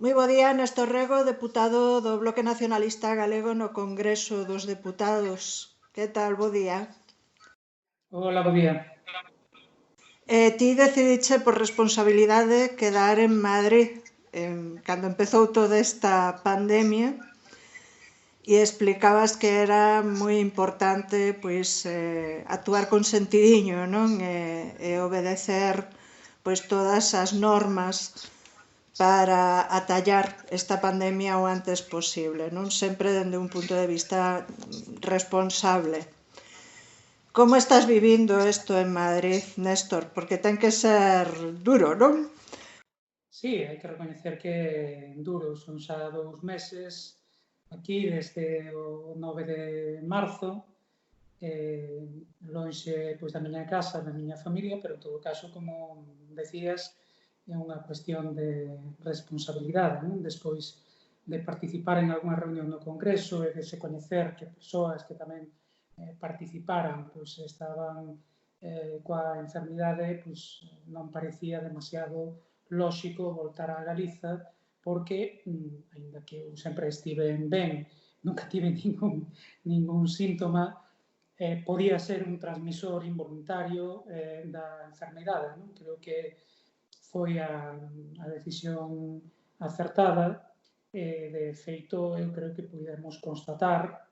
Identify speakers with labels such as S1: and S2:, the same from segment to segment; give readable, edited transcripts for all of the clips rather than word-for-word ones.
S1: Moi bo día, Néstor Rego, deputado do Bloque Nacionalista Galego no Congreso dos Deputados. Que tal, bo día?
S2: Hola, bo día.
S1: Ti decidiche por responsabilidade quedar en Madrid cando empezou toda esta pandemia e explicabas que era moi importante pois actuar con sentidiño, non? E obedecer pois todas as normas para atallar esta pandemia o antes posible, non? Sempre dende un punto de vista responsable. Como estás vivindo isto en Madrid, Néstor? Porque ten que ser duro, non?
S2: Sí, hai que recoñecer que duro, son xa 2 meses aquí desde o 9 de marzo, lonxe pois, da miña casa, da miña familia, pero en todo caso, como decías, é unha cuestión de responsabilidade, non? Despois de participar en algunha reunión no Congreso e de se coñecer que persoas que tamén participaran, pois estaban coa enfermidade, pois non parecía demasiado lóxico voltar a Galiza porque, aínda que eu sempre estiven ben, nunca tive ningún síntoma, podía ser un transmisor involuntario da enfermidade. Non? Creo que foi a decisión acertada de feito, eu creo que pudemos constatar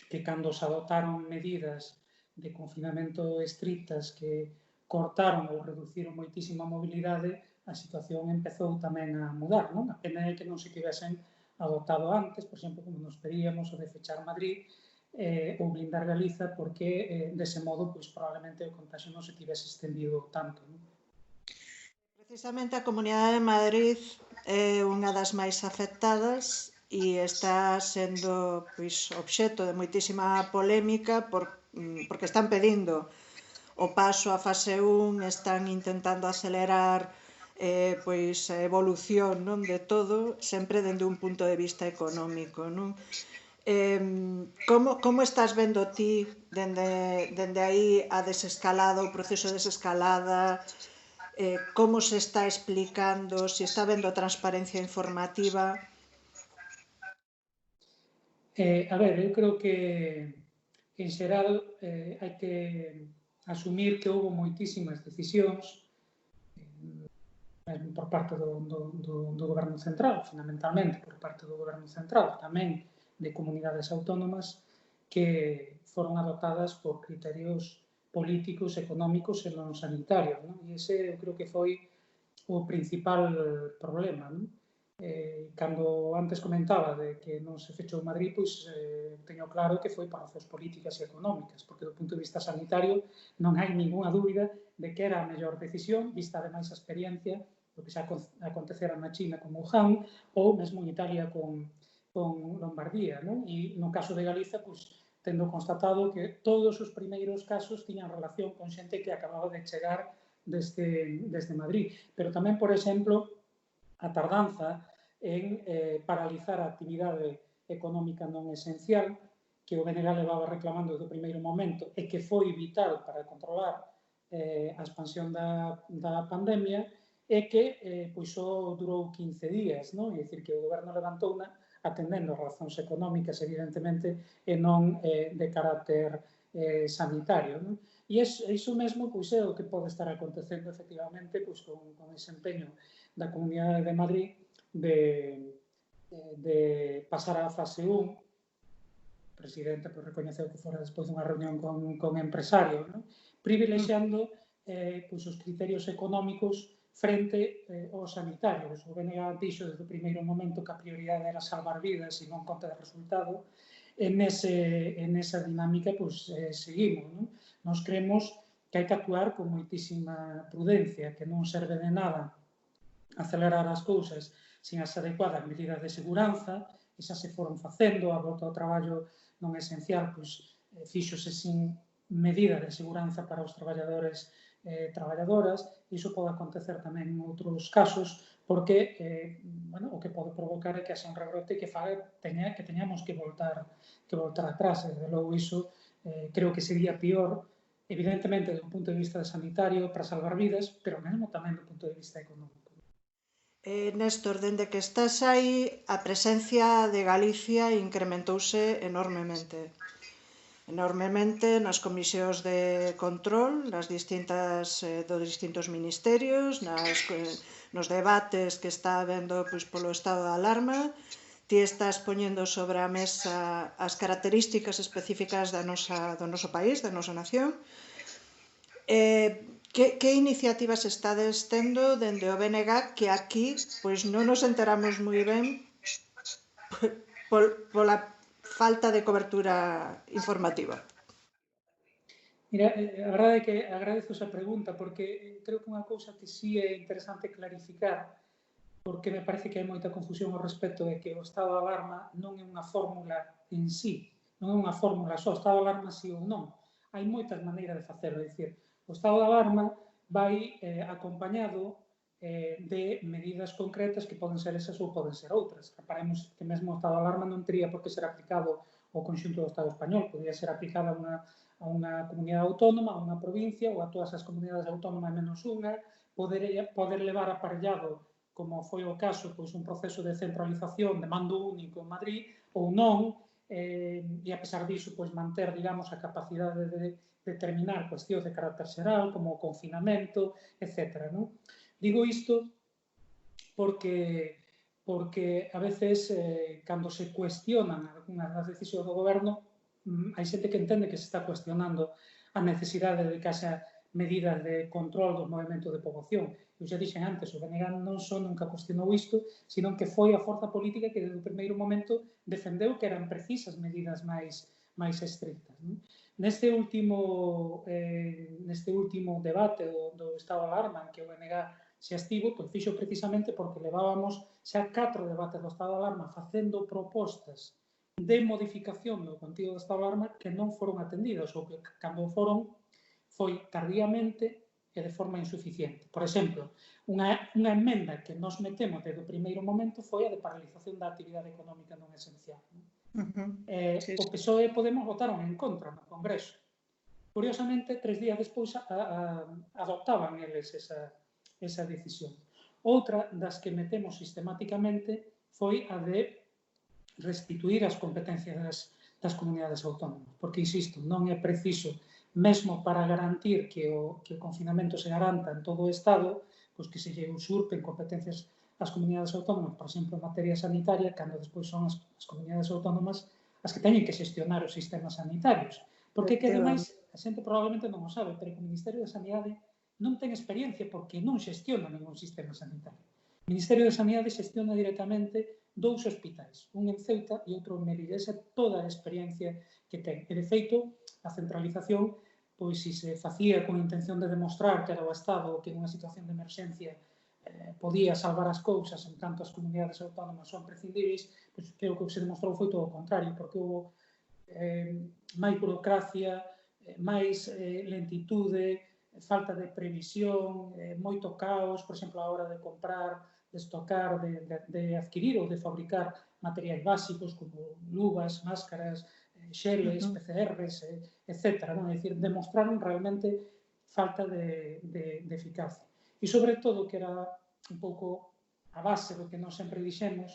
S2: que cando se adoptaron medidas de confinamento estrictas que cortaron ou reduciron moitísima a mobilidade, a situación empezou tamén a mudar. Non? A pena é que non se tivesen adoptado antes, por exemplo, como nos pedíamos o de fechar Madrid ou blindar Galiza, porque dese modo, pois, probablemente o contagio non se tivese estendido tanto. Non?
S1: Precisamente a Comunidade de Madrid é unha das máis afectadas e está sendo pois, obxecto de moitísima polémica porque están pedindo o paso á fase 1, están intentando acelerar pois a evolución, non, de todo, sempre dende un punto de vista económico, non? Como estás vendo ti dende aí a desescalada, o proceso de desescalada, como se está explicando, se está vendo transparencia informativa?
S2: A ver, eu creo que en xeral hai que asumir que houve moitísimas decisións por parte do Goberno Central, fundamentalmente por parte do Goberno Central, tamén de comunidades autónomas que foron adoptadas por criterios políticos, económicos e non sanitarios. Non? E ese eu creo que foi o principal problema. Non? Cando antes comentaba de que non se fechou Madrid, pois teño claro que foi para razóns políticas e económicas, porque do punto de vista sanitario non hai ninguna dúbida de que era a mellor decisión, vista ademais a experiencia do que xa acontecera na China con Wuhan ou mesmo en Italia con Lombardía. Non? E no caso de Galiza, pois, tendo constatado que todos os primeiros casos tiñan relación con xente que acababa de chegar desde Madrid. Pero tamén, por exemplo, a tardanza en paralizar a actividade económica non esencial que o BNG levaba reclamando do primeiro momento e que foi vital para controlar a expansión da pandemia e que pois só durou 15 días, non? É dicir, que o goberno levantouna atendendo as razóns económicas, evidentemente, e non de carácter sanitario. Non? E iso mesmo pois, é o que pode estar acontecendo, efectivamente, pois, con ese empeño da Comunidade de Madrid de pasar á fase 1. O presidente pois, recoñeceu que fora despois dunha reunión con empresarios, non? Privilexiando pois, os criterios económicos frente aos sanitarios. O BNG dixo desde o primeiro momento que a prioridade era salvar vidas e non conta de resultado. En esa dinámica pois, seguimos. Non? Nos creemos que hai que actuar con moitísima prudencia, que non serve de nada acelerar as cousas sin as adecuadas medidas de seguranza, e xa se foron facendo, a volta ao traballo non esencial, pois fíxose sin medida de seguranza para os traballadores e traballadoras, e iso pode acontecer tamén en outros casos, porque bueno, o que pode provocar é que haxa un rebrote que teñamos que voltar atrás, e desde logo iso creo que sería pior, evidentemente, do punto de vista sanitario para salvar vidas, pero mesmo tamén do punto de vista económico.
S1: Néstor, dende que estás aí, a presencia de Galicia incrementouse enormemente. Enormemente nas comisións de control dos distintos ministerios, nos debates que está habendo polo estado de alarma. Ti estás poñendo sobre a mesa as características específicas do noso país, da nosa nación. Que iniciativas estades tendo dende o BNG que aquí pois non nos enteramos moi ben pola falta de cobertura informativa?
S2: Mira, a verdade é que agradezo esa pregunta porque creo que unha cousa que sí é interesante clarificar, porque me parece que hai moita confusión ao respecto de que o estado de alarma non é unha fórmula en sí, non é unha fórmula só, estado de alarma sí ou non. Hai moitas maneiras de facerlo, é dicir, o estado de alarma vai acompañado de medidas concretas que poden ser esas ou poden ser outras. Reparemos que mesmo o estado de alarma non teria por que ser aplicado ao conxunto do Estado español, podría ser aplicada a unha comunidade autónoma, a unha provincia ou a todas as comunidades autónomas menos unha, poder levar aparellado, como foi o caso, pois un proceso de centralización de mando único en Madrid, ou non, e a pesar disso, pois manter, digamos, a capacidade de determinar cuestións de carácter xeral, como o confinamento, etc. Non? Digo isto porque a veces, cando se cuestionan algunhas das decisións do goberno, hai xente que entende que se está cuestionando a necesidade de que haxa medidas de control dos movimentos de poboación. Eu xa dixen antes, o BNG non só nunca cuestionou isto, sino que foi a forza política que desde o primeiro momento defendeu que eran precisas medidas máis estrictas. Non? Neste último debate do estado de alarma en que o BNG xa estivo, pois fixo precisamente porque levábamos xa 4 debates do estado de alarma facendo propostas de modificación do contido do estado de alarma que non foron atendidas ou que cando foron foi tardíamente e de forma insuficiente. Por exemplo, unha emenda que nos metemos desde o primeiro momento foi a de paralización da actividade económica non esencial.
S1: Sí,
S2: O PSOE e Podemos votaron en contra no Congreso. Curiosamente, 3 días despois adoptaban eles esa decisión. Outra das que metemos sistemáticamente foi a de restituir as competencias das comunidades autónomas, porque, insisto, non é preciso, mesmo para garantir que o confinamento se garanta en todo o Estado, pois que se lle usurpen competencias ás comunidades autónomas, por exemplo, en materia sanitaria, cando despois son as comunidades autónomas as que teñen que xestionar os sistemas sanitarios. Porque que, ademais, a xente probablemente non o sabe, pero que o Ministerio de Sanidade non ten experiencia porque non xestiona ningún sistema sanitario. O Ministerio de Sanidade xestiona directamente 2 hospitais, un en Ceuta e outro en Melilla. Esa é toda a experiencia que ten. E, de feito, a centralización, pois, se se facía con intención de demostrar que era o Estado o que nunha situación de emerxencia podía salvar as cousas en tanto as comunidades autónomas son prescindíveis, pois creo que o que se demostrou foi todo o contrario, porque houve máis burocracia, máis lentitude, falta de previsión, moito caos, por exemplo, a hora de comprar, de estocar, de adquirir ou de fabricar materiais básicos como luvas, máscaras, xeles, PCRs, etc. Non? É dicir, demostraron realmente falta de eficacia. E, sobre todo, que era un pouco a base do que nós sempre dixemos,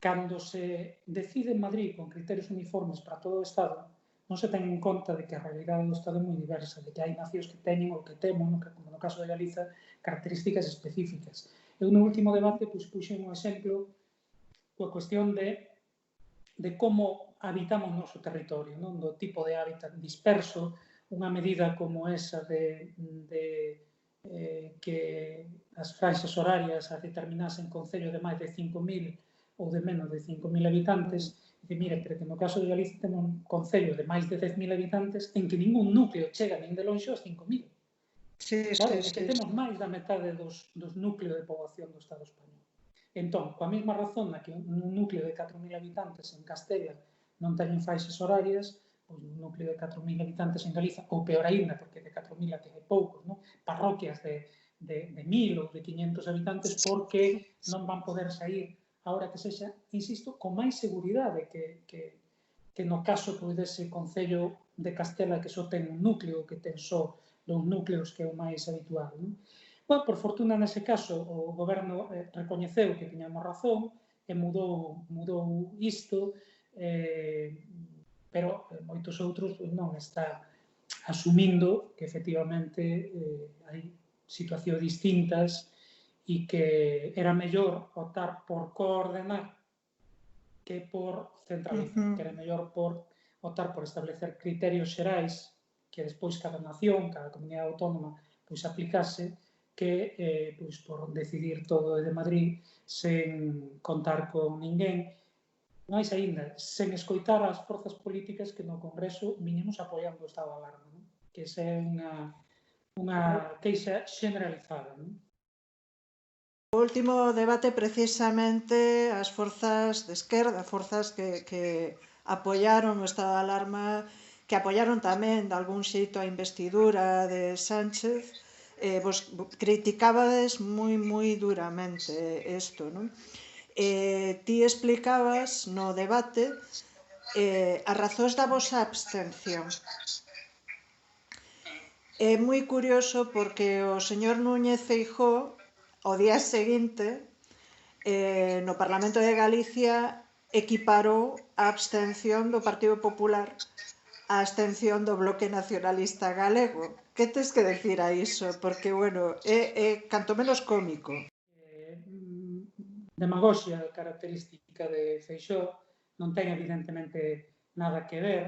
S2: cando se decide en Madrid con criterios uniformes para todo o Estado, non se ten en conta de que a realidade do Estado é moi diversa, de que hai nacións que teñen ou que temos, como no caso de Galiza, características específicas. Eu no último debate puxen un exemplo coa cuestión de como habitamos o noso territorio, non? Do tipo de hábitat disperso, unha medida como esa de que as franxas horarias as determinasen concello de máis de 5.000 ou de menos de 5.000 habitantes, e mire, pero que no caso de Galicia temos un concello de máis de 10.000 habitantes en que ningún núcleo chega nin de longe aos 5.000. Claro, é que temos máis da metade dos núcleos de poboación do Estado español. Entón, coa mesma razón na que un núcleo de 4.000 habitantes en Castela non teñen faixas horarias, pois un núcleo de 4.000 habitantes en Galiza, ou peor aínda, porque de 4.000 até hai poucos, non? Parroquias de 1.000 ou de 500 habitantes, porque non van poder sair a hora que sexa, insisto, con máis seguridade que no caso dese concello de Castela que só ten un núcleo, que ten só 2 núcleos, que é o máis habitual. Non? Bueno, por fortuna, nese caso, o goberno recoñeceu que tiñamos razón e mudou isto, pero moitos outros non está asumindo que efectivamente hai situacións distintas e que era mellor optar por coordenar que por centralizar, que era mellor por optar por establecer criterios xerais que despois cada nación, cada comunidade autónoma, pois aplicase, que pois por decidir todo de Madrid sen contar con ninguén, máis aínda, sen escoitar as forzas políticas que no Congreso viñemos apoiando o estado de alarma, non? Que esa é unha queixa generalizada, non?
S1: O último debate, precisamente, as forzas de esquerda, forzas que apoiaron o estado de alarma, que apoiaron tamén, de algún xeito, a investidura de Sánchez, vos criticabades moi duramente isto, non? Ti explicabas no debate as razóns da vosa abstención. É moi curioso porque o señor Núñez Feijóo, ao día seguinte, no Parlamento de Galicia, equiparou a abstención do Partido Popular á abstención do Bloque Nacionalista Galego. Que tes que decir a iso? Porque, bueno, é canto menos cómico.
S2: Demagoxia característica de Feixóo non ten evidentemente nada que ver.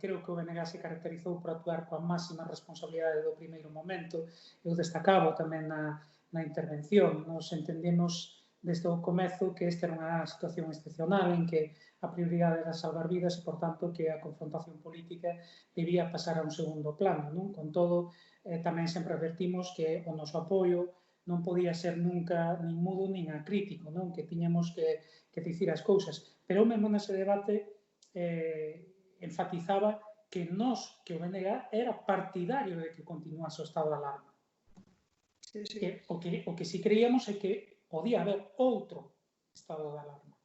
S2: Creo que o BNG se caracterizou por actuar coa máxima responsabilidade do primeiro momento. Eu destacaba tamén na intervención. Nos entendemos desde o comezo que esta era unha situación excepcional en que a prioridade era salvar vidas e, por tanto, que a confrontación política debía pasar a un segundo plano, non? Con todo, tamén sempre advertimos que o noso apoio non podía ser nunca nin mudo nin acrítico, non? Que tiñamos que dicir as cousas. Pero eu mesmo nese debate enfatizaba que nós, que o BNG, era partidario de que continuase o estado de alarma. Sí. Que o que si creíamos é que podía haber outro estado de alarma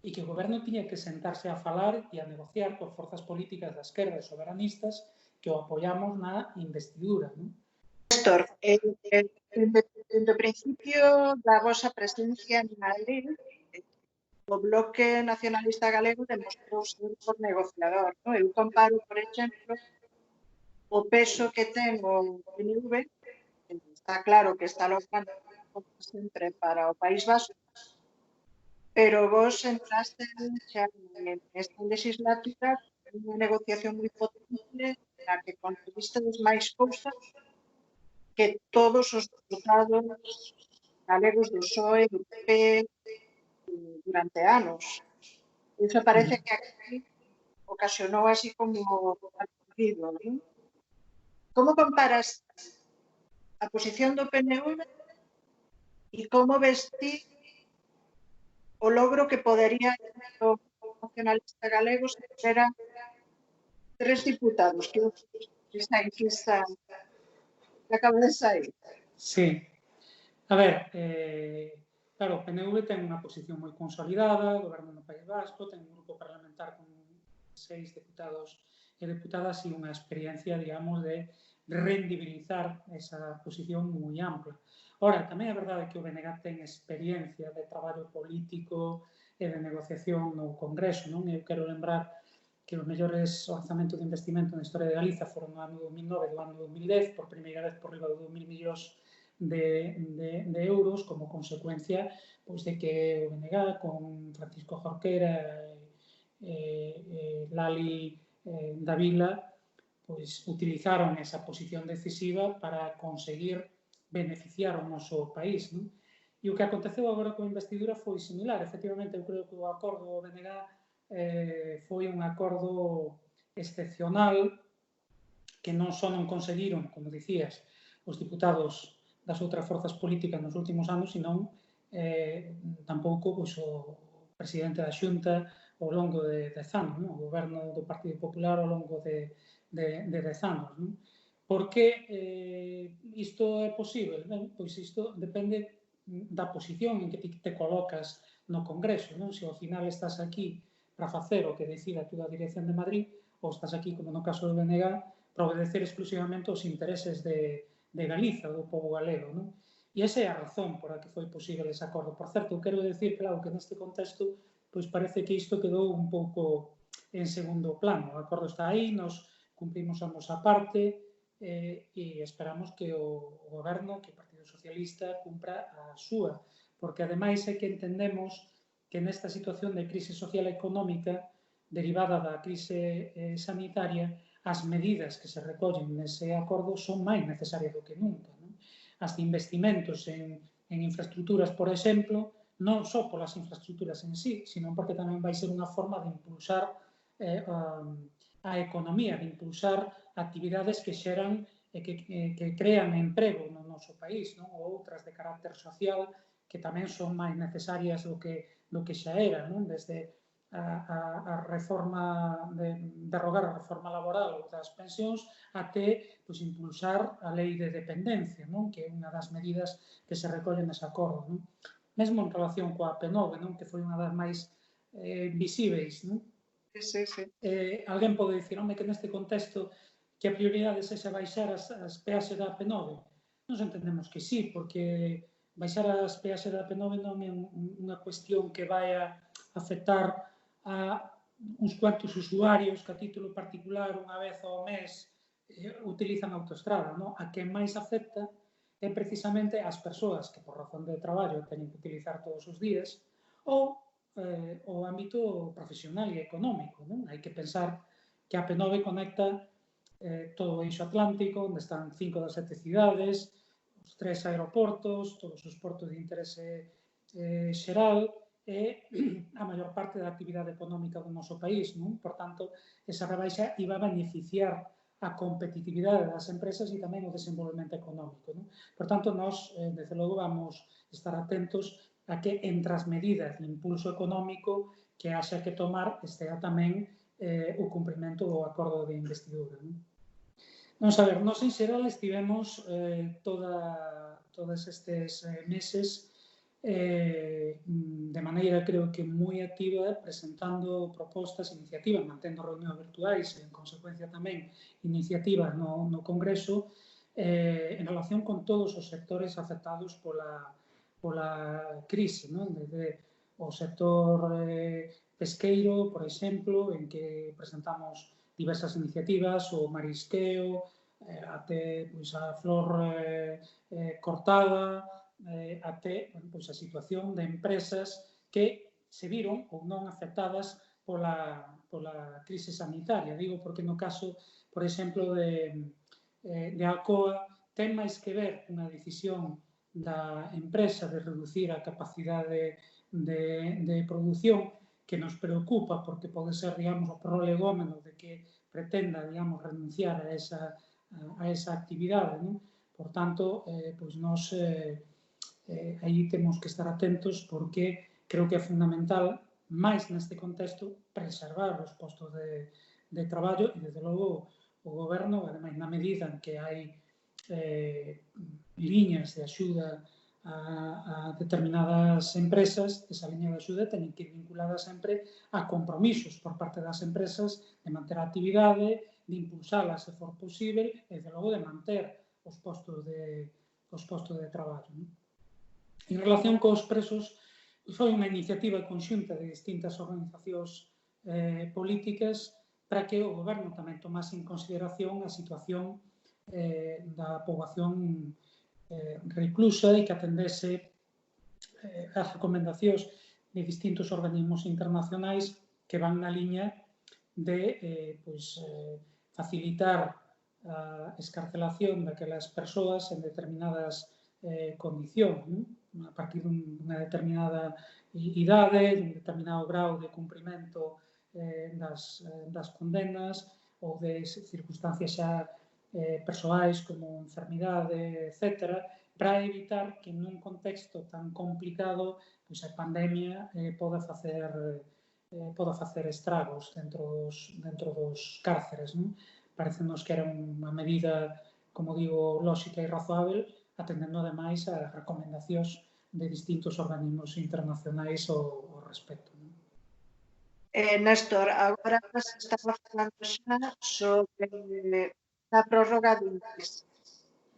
S2: e que o goberno tiña que sentarse a falar e a negociar coas forzas políticas da esquerda e soberanistas que o apoiamos na investidura, non?
S3: Néstor, desde o principio da vosa presencia en Madrid, o Bloque Nacionalista Galego demostrou ser por negociador. Non? Eu comparo, por exemplo, o peso que ten o PNV, está claro que está logrando sempre para o País Vasco, pero vos entraste xa nesta legislatura unha negociación moi potente na que conseguistes máis cousas que todos os deputados galegos do PSOE, do PP, durante anos. Iso parece que aquí ocasionou así como partido, non? Como comparas a posición do PNV e como ves ti o logro que podería ter o nacionalista galego se tivera 3 diputados que esta enquista que acaba de sair?
S2: Sí. A ver, claro, o PNV ten unha posición moi consolidada, goberno no País Vasco, ten un grupo parlamentar con 6 deputados e deputadas e unha experiencia, digamos, de rendibilizar esa posición moi ampla. Ora, tamén é verdade que o BNG ten experiencia de traballo político e de negociación no Congreso, non? Eu quero lembrar que os mellores orzamentos de investimento na historia de Galiza foron no ano 2009 e do ano 2010, por primeira vez por riba de 2.000 millóns de euros como consecuencia pois, de que o BNG con Francisco Jorquera e Lali Davila pois, utilizaron esa posición decisiva para conseguir beneficiar o noso país. Non? E o que aconteceu agora coa investidura foi similar. Efectivamente, eu creo que o acordo do BNG foi un acordo excepcional que non só non conseguiron, como dicías, os diputados das outras forzas políticas nos últimos anos, senón tampouco pois, o presidente da Xunta ao longo de 10 anos, non? O goberno do Partido Popular ao longo de 10 anos. Non? Por que isto é posible? Ben, pois isto depende da posición en que te colocas no Congreso. Non? Se ao final estás aquí para facer o que decida a túa dirección de Madrid ou estás aquí, como no caso do BNG, para obedecer exclusivamente os intereses de Galiza, do povo galego. Non? E esa é a razón por a que foi posible ese acordo. Por certo, quero decir, claro, que neste contexto pois parece que isto quedou un pouco en segundo plano. O acordo está aí, nos cumprimos a nosa parte e esperamos que o Goberno, que o Partido Socialista, cumpra a súa. Porque, ademais, é que entendemos que nesta situación de crise social e económica derivada da crise sanitaria, as medidas que se recollen nese acordo son máis necesarias do que nunca. Non? As de investimentos en infraestructuras, por exemplo, non só polas infraestructuras en sí, sino porque tamén vai ser unha forma de impulsar a economía, de impulsar actividades que xeran e que crean emprego no noso país, non? Ou outras de carácter social que tamén son máis necesarias do que xa era, non? Desde a reforma derrogar a reforma laboral ou das pensións até pois, impulsar a lei de dependencia, non? Que é unha das medidas que se recollen nese acordo. Non? Mesmo en relación coa P9, non? Que foi unha das máis visíveis. Non?
S3: Sí, sí.
S2: Alguén pode dicir, home, que neste contexto que a prioridade sexa baixar as peaxes da P9. Nos entendemos que sí, porque baixar as peaxes da P9 non é unha cuestión que vai a afectar a uns cuantos usuarios que a título particular unha vez ao mes utilizan a autoestrada. Non? A que máis afecta é precisamente as persoas que por razón de traballo teñen que utilizar todos os días ou o ámbito profesional e económico. Non? Hai que pensar que a P9 conecta todo o eixo atlántico, onde están 5 das 7 cidades, os 3 aeroportos, todos os portos de interese xeral e a maior parte da actividade económica do noso país. Non? Por tanto, esa rebaixa iba a beneficiar a competitividade das empresas e tamén o desenvolvemento económico. Non? Por tanto, nós, desde logo, vamos estar atentos a que entre as medidas de impulso económico que haxa que tomar estea tamén o cumprimento do acordo de investidura. Non? Vamos a ver, nós en xeral estivemos todos estes meses de maneira, creo que moi activa, presentando propostas, iniciativas, mantendo reunións virtuais e, en consecuencia, tamén iniciativas no Congreso en relación con todos os sectores afectados pola crise, non? Desde o sector pesqueiro, por exemplo, en que presentamos diversas iniciativas, o marisqueo, até pois, a flor cortada, até pois, a situación de empresas que se viron ou non afectadas pola crise sanitaria. Digo porque no caso, por exemplo, de Alcoa, ten máis que ver unha decisión da empresa de reducir a capacidade de produción que nos preocupa porque pode ser, digamos, o prolegómeno de que pretenda, digamos, renunciar a esa actividade. Non? Por tanto, pois nos aí temos que estar atentos porque creo que é fundamental, máis neste contexto, preservar os postos de traballo e, desde logo, o Goberno, ademais, na medida en que hai liñas de axuda a determinadas empresas, esa liña de axuda teñen que ir vinculada sempre a compromisos por parte das empresas de manter a actividade, de impulsala se for posible e, de logo, de manter os postos de traballo. Non? En relación cos presos, foi unha iniciativa conxunta de distintas organizacións políticas para que o Goberno tamén tomase en consideración a situación da poboación reclusa e que atendese as recomendacións de distintos organismos internacionais que van na liña de facilitar a escarcelación daquelas persoas en determinadas condicións, non? A partir dunha determinada idade, dun determinado grau de cumprimento das condenas ou de circunstancias xa persoais como enfermidade, etc., para evitar que nun contexto tan complicado pois a pandemia poda facer estragos dentro dos cárceres. Non? Parecenos que era unha medida, como digo, lóxica e razoável, atendendo ademais a recomendacións de distintos organismos internacionais ao respecto. Non?
S3: Néstor, agora se estaba falando xa sobre a prórroga do mes.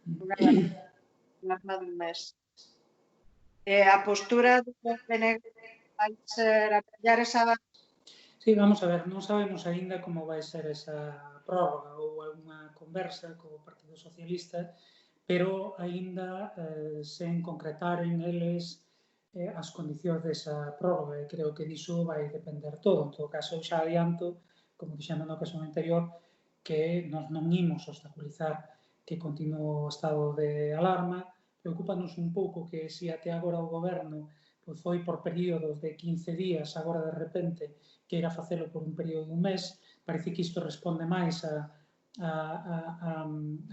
S3: Dun mes. A postura do PNG vai ser apoiar esa...
S2: Sí, vamos a ver, non sabemos aínda como vai ser esa prórroga ou unha conversa co Partido Socialista, pero aínda sen concretaren eles as condicións desa prórroga, e creo que diso vai depender todo. En todo caso, xa adianto, como dixemos na ocasión anterior, que nós non imos obstaculizar que continue o estado de alarma. Preocúpanos un pouco que se até agora o goberno pois foi por períodos de 15 días, agora de repente queira facelo por un período de un mes, parece que isto responde máis a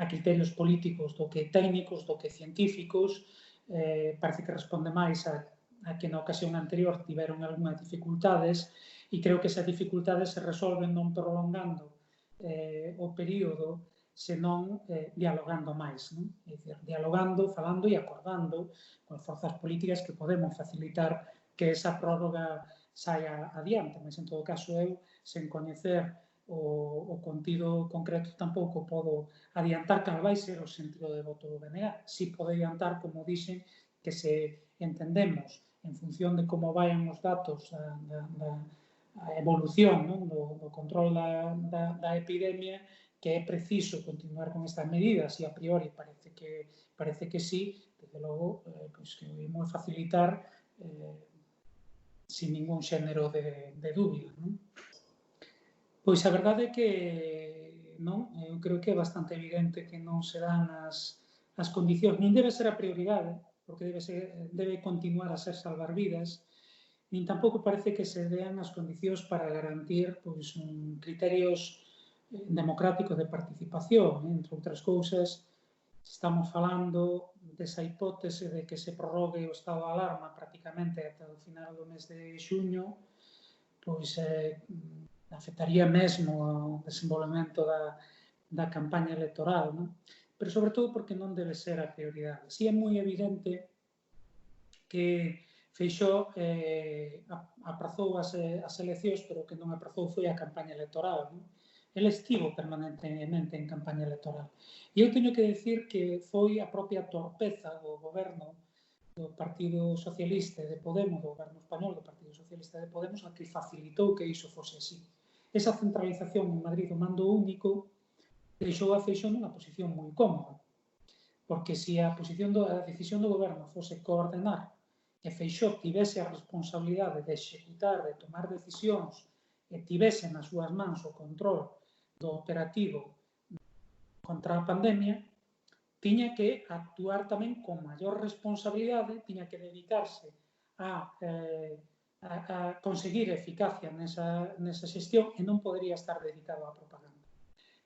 S2: criterios políticos do que técnicos, do que científicos, parece que responde máis a que na ocasión anterior tiveron algunhas dificultades, e creo que esas dificultades se resolven non prolongando o período, senón dialogando máis, non? É dicir, dialogando, falando e acordando con forzas políticas que podemos facilitar que esa prórroga saia adiante, mas en todo caso eu, sen coñecer o contido concreto, tampouco podo adiantar cal vai ser o sentido de voto do BNG. Si podo adiantar, como dixen, que se entendemos en función de como vayan os datos a evolución, non, do control da epidemia, que é preciso continuar con estas medidas, e a priori parece que sí, desde logo, pois que o imos facilitar sin ningún xénero de dúbida, non? Pois a verdade é que non, eu creo que é bastante evidente que non se dan as condicións, nin debe ser a prioridade, porque debe continuar a ser salvar vidas, nin tampouco parece que se dean as condicións para garantir pois, criterios democráticos de participación, entre outras cousas, estamos falando desa hipótese de que se prorrogue o estado de alarma prácticamente ata o final do mes de xuño, pois afectaría mesmo o desenvolvemento da campaña electoral, non? Pero sobre todo porque non debe ser a prioridade. Si é moi evidente que Feixóo aprazou as eleccións, pero que non aprazou foi a campaña electoral, non? El estivo permanentemente en campaña electoral. E eu teño que decir que foi a propia torpeza do goberno do Partido Socialista de Podemos, do goberno español do Partido Socialista de Podemos, a que facilitou que iso fose así. Esa centralización en Madrid do mando único deixou a Feixóo nunha posición moi cómoda, porque se a decisión do goberno fose coordenar e Feixóo tivese a responsabilidade de executar, de tomar decisións e tivese nas súas mans o control do operativo contra a pandemia, tiña que actuar tamén con maior responsabilidade, tiña que dedicarse a conseguir eficacia nesa xestión e non podería estar dedicado á propaganda.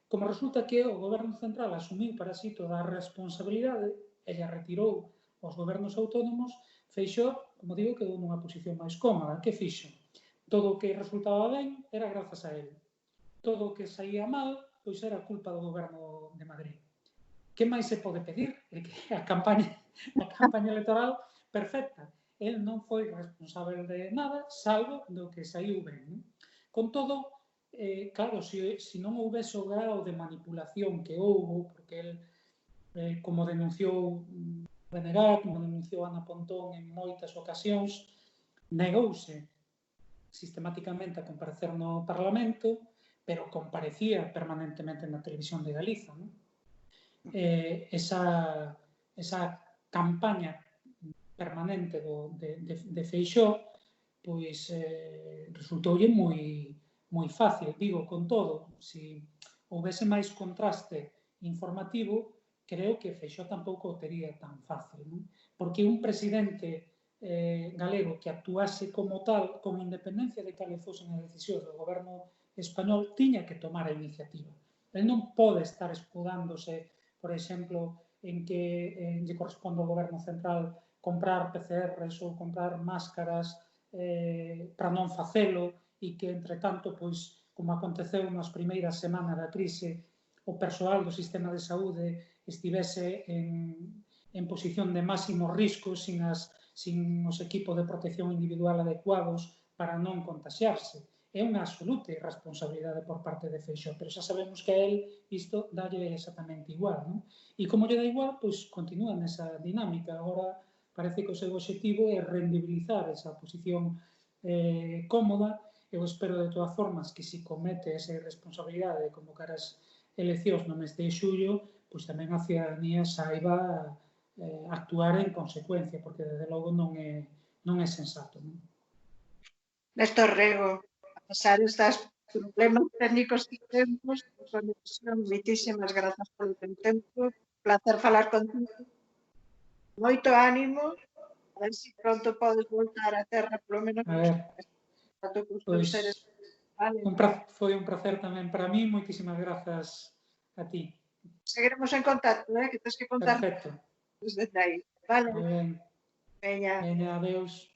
S2: Como resulta que o goberno central asumiu para si toda a responsabilidade e lle retirou aos gobernos autónomos, Feixóo, como digo, quedou nunha posición máis cómoda. Que fixo? Todo o que resultaba ben era grazas a él. Todo o que saía mal, pois era culpa do goberno de Madrid. Que máis se pode pedir? É que a campaña electoral perfecta. El non foi responsable de nada, salvo do que saiu ben. Non? Con todo, claro, se non houvese o grau de manipulación que houve, porque el, como denunciou BNG, como denunciou Ana Pontón en moitas ocasións, negouse sistemáticamente a comparecer no Parlamento, pero comparecía permanentemente na televisión de Galiza, non? Esa campaña permanente de Feixóo pois resultoulle moi fácil. Digo, con todo, se houvese máis contraste informativo, creo que Feixóo tampouco o tería tan fácil, non? Porque un presidente galego que actuase como tal, con independencia de cales fosen as decisións do goberno español, tiña que tomar a iniciativa. El non pode estar escudándose, por exemplo, en que lle corresponde ao goberno central comprar PCRs ou comprar máscaras para non facelo e que, entre tanto, pois, como aconteceu nas primeiras semanas da crise, o persoal do sistema de saúde estivese en posición de máximo risco sin os equipos de protección individual adecuados para non contaxiarse. É unha absoluta irresponsabilidade por parte de Feixóo, pero xa sabemos que a él isto dalle exactamente igual, non? E como lle dá igual, pois continúa nesa dinámica. Agora parece que o seu objetivo é rendibilizar esa posición cómoda. Eu espero de todas formas que se comete esa irresponsabilidade de convocar as eleccións no mes de xullo, pois tamén a ciudadanía saiba actuar en consecuencia, porque desde logo non é sensato.
S3: Néstor Rego, a pesar destas problemas técnicos que temos, conexión, moitísimas grazas polo teu tempo, placer falar contigo, moito ánimo, a ver se pronto podes voltar á terra, polo menos
S2: A ver, pois foi un placer tamén para mí, moitísimas grazas a ti.
S3: Seguiremos en contacto, que tens que contar.
S2: Perfecto.
S3: Desde aí, vale?
S2: Moi ben.
S3: Veña.
S2: Veña, adeus.